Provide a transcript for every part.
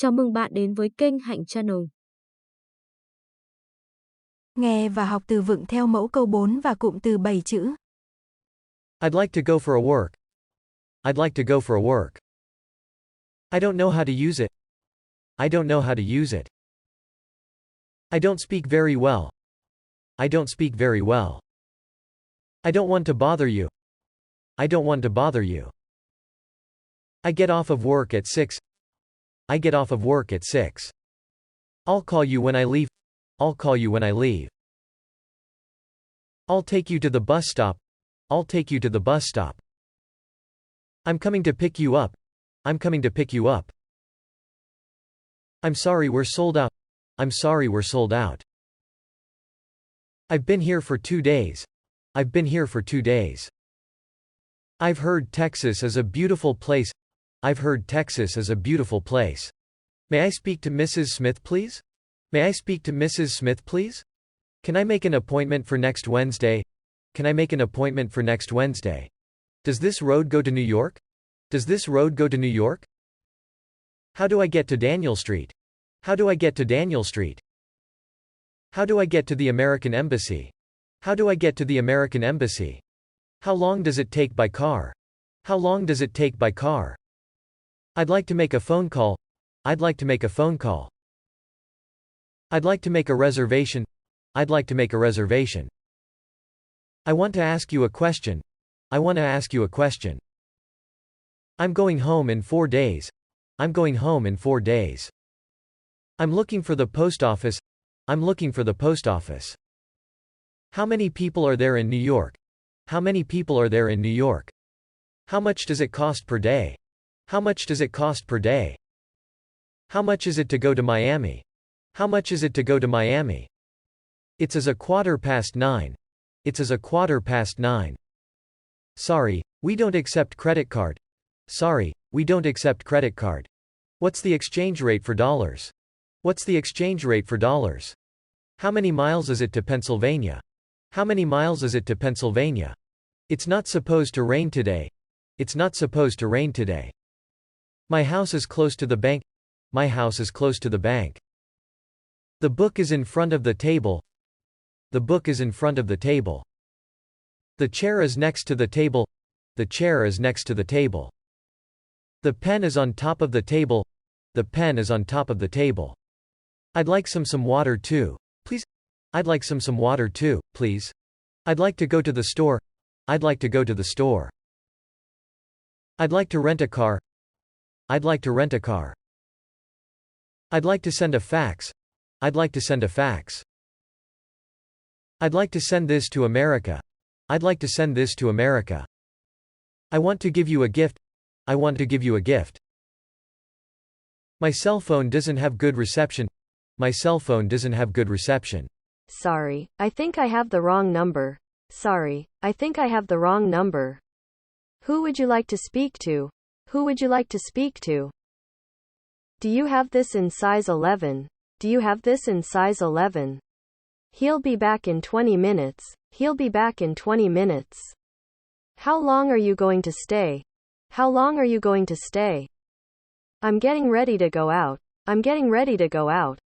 Chào mừng bạn đến với kênh Hạnh Channel. Nghe và học từ vựng theo mẫu câu 4 và cụm từ 7 chữ. I'd like to go for a work. I'd like to go for a work. I don't know how to use it. I don't know how to use it. I don't speak very well. I don't speak very well. I don't want to bother you. I don't want to bother you. I get off of work at 6. I get off of work at 6. I'll call you when I leave. I'll call you when I leave. I'll take you to the bus stop. I'll take you to the bus stop. I'm coming to pick you up. I'm coming to pick you up. I'm sorry we're sold out. I'm sorry we're sold out. I've been here for 2 days. I've been here for 2 days. I've heard Texas is a beautiful place. I've heard Texas is a beautiful place. May I speak to Mrs. Smith, please? May I speak to Mrs. Smith, please? Can I make an appointment for next Wednesday? Can I make an appointment for next Wednesday? Does this road go to New York? Does this road go to New York? How do I get to Daniel Street? How do I get to Daniel Street? How do I get to the American Embassy? How do I get to the American Embassy? How long does it take by car? How long does it take by car? I'd like to make a phone call. I'd like to make a phone call. I'd like to make a reservation. I'd like to make a reservation. I want to ask you a question. I want to ask you a question. I'm going home in 4 days. I'm going home in 4 days. I'm looking for the post office. I'm looking for the post office. How many people are there in New York? How many people are there in New York? How much does it cost per day? How much does it cost per day? How much is it to go to Miami? How much is it to go to Miami? It's as a 9:15. It's as a 9:15. Sorry, we don't accept credit card. Sorry, we don't accept credit card. What's the exchange rate for dollars? What's the exchange rate for dollars? How many miles is it to Pennsylvania? How many miles is it to Pennsylvania? It's not supposed to rain today. It's not supposed to rain today. My house is close to the bank. My house is close to the bank. The book is in front of the table. The book is in front of the table. The chair is next to the table. The chair is next to the table. The pen is on top of the table. The pen is on top of the table. I'd like some water too, please. I'd like some water too, please. I'd like to go to the store. I'd like to go to the store. I'd like to rent a car. I'd like to rent a car. I'd like to send a fax. I'd like to send a fax. I'd like to send this to America. I'd like to send this to America. I want to give you a gift. I want to give you a gift. My cell phone doesn't have good reception. My cell phone doesn't have good reception. Sorry, I think I have the wrong number. Sorry, I think I have the wrong number. Who would you like to speak to? Who would you like to speak to? Do you have this in size 11? Do you have this in size 11? He'll be back in 20 minutes. He'll be back in 20 minutes. How long are you going to stay? How long are you going to stay? I'm getting ready to go out. I'm getting ready to go out.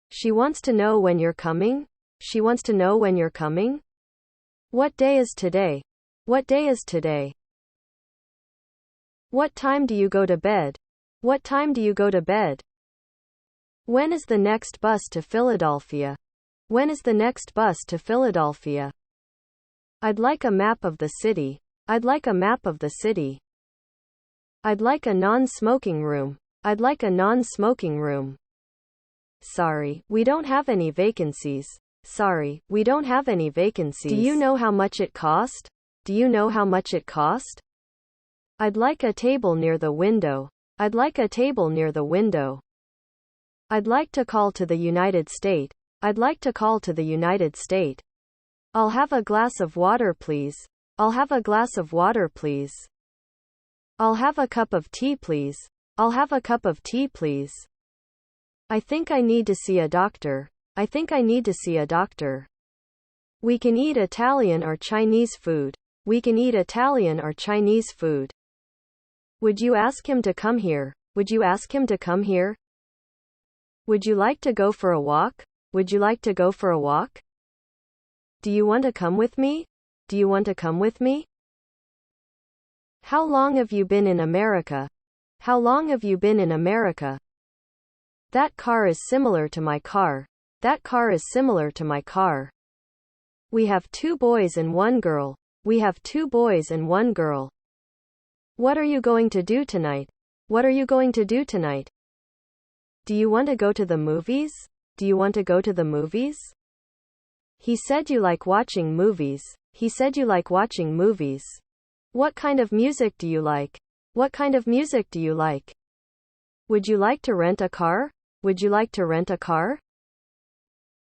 She wants to know when you're coming? She wants to know when you're coming? What day is today? What day is today? What time do you go to bed? What time do you go to bed? When is the next bus to Philadelphia? When is the next bus to Philadelphia? I'd like a map of the city. I'd like a map of the city. I'd like a non-smoking room. I'd like a non-smoking room. Sorry, we don't have any vacancies. Sorry, we don't have any vacancies. Do you know how much it cost? Do you know how much it cost? I'd like a table near the window. I'd like a table near the window. I'd like to call to the United States. I'd like to call to the United States. I'll have a glass of water, please. I'll have a glass of water, please. I'll have a cup of tea, please. I'll have a cup of tea, please. I think I need to see a doctor. I think I need to see a doctor. We can eat Italian or Chinese food. We can eat Italian or Chinese food. Would you ask him to come here? Would you ask him to come here? Would you like to go for a walk? Would you like to go for a walk? Do you want to come with me? Do you want to come with me? How long have you been in America? How long have you been in America? That car is similar to my car. That car is similar to my car. We have 2 boys and 1 girl. We have 2 boys and 1 girl. What are you going to do tonight? What are you going to do tonight? Do you want to go to the movies? Do you want to go to the movies? He said you like watching movies. He said you like watching movies. What kind of music do you like? What kind of music do you like? Would you like to rent a car? Would you like to rent a car?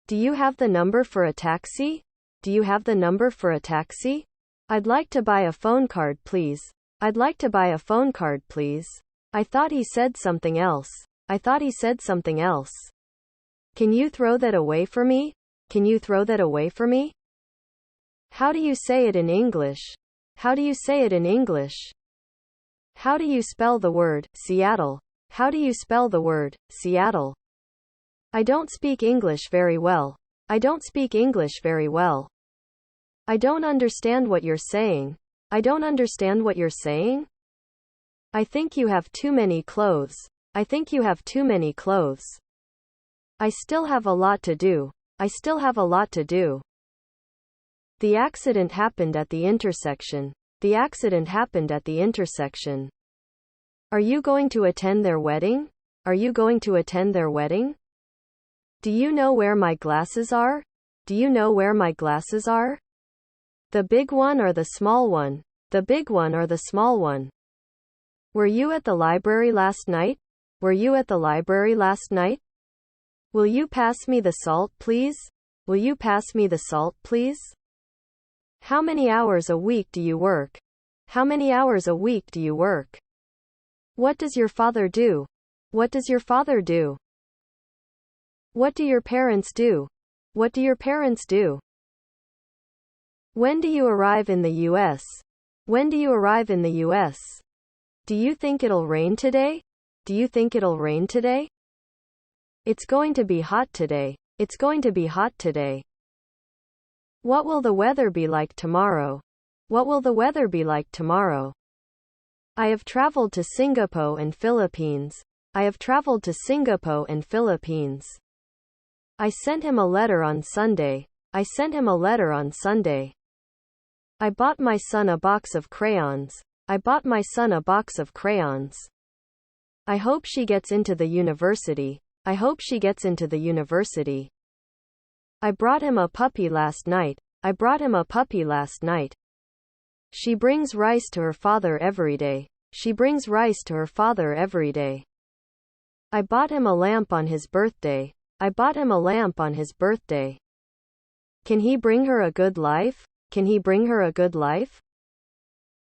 Do you have the number for a taxi? Do you have the number for a taxi? I'd like to buy a phone card, please. I'd like to buy a phone card, please. I thought he said something else. I thought he said something else. Can you throw that away for me? Can you throw that away for me? How do you say it in English? How do you say it in English? How do you spell the word Seattle? How do you spell the word Seattle? I don't speak English very well. I don't speak English very well. I don't understand what you're saying. I don't understand what you're saying. I think you have too many clothes. I think you have too many clothes. I still have a lot to do. I still have a lot to do. The accident happened at the intersection. The accident happened at the intersection. Are you going to attend their wedding? Are you going to attend their wedding? Do you know where my glasses are? Do you know where my glasses are? The big one or the small one? The big one or the small one? Were you at the library last night? Were you at the library last night? Will you pass me the salt, please? Will you pass me the salt, please? How many hours a week do you work? How many hours a week do you work? What does your father do? What does your father do? What do your parents do? What do your parents do? When do you arrive in the U.S.? When do you arrive in the U.S.? Do you think it'll rain today? Do you think it'll rain today? It's going to be hot today. It's going to be hot today. What will the weather be like tomorrow? What will the weather be like tomorrow? I have traveled to Singapore and Philippines. I have traveled to Singapore and Philippines. I sent him a letter on Sunday. I sent him a letter on Sunday. I bought my son a box of crayons. I bought my son a box of crayons. I hope she gets into the university. I hope she gets into the university. I brought him a puppy last night. I brought him a puppy last night. She brings rice to her father every day. She brings rice to her father every day. I bought him a lamp on his birthday. I bought him a lamp on his birthday. Can he bring her a good life? Can he bring her a good life?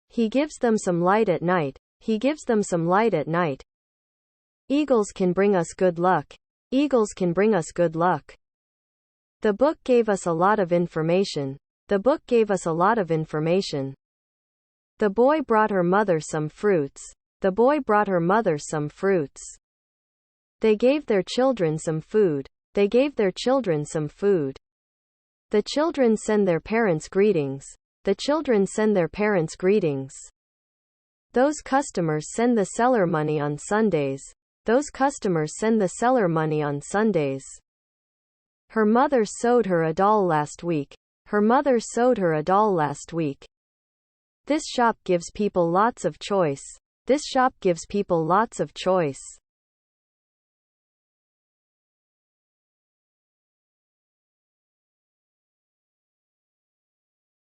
He gives them some light at night. He gives them some light at night. Eagles can bring us good luck. Eagles can bring us good luck. The book gave us a lot of information. The book gave us a lot of information. The boy brought her mother some fruits. The boy brought her mother some fruits. They gave their children some food. They gave their children some food. The children send their parents greetings. The children send their parents greetings. Those customers send the seller money on Sundays. Those customers send the seller money on Sundays. Her mother sewed her a doll last week. Her mother sewed her a doll last week. This shop gives people lots of choice. This shop gives people lots of choice.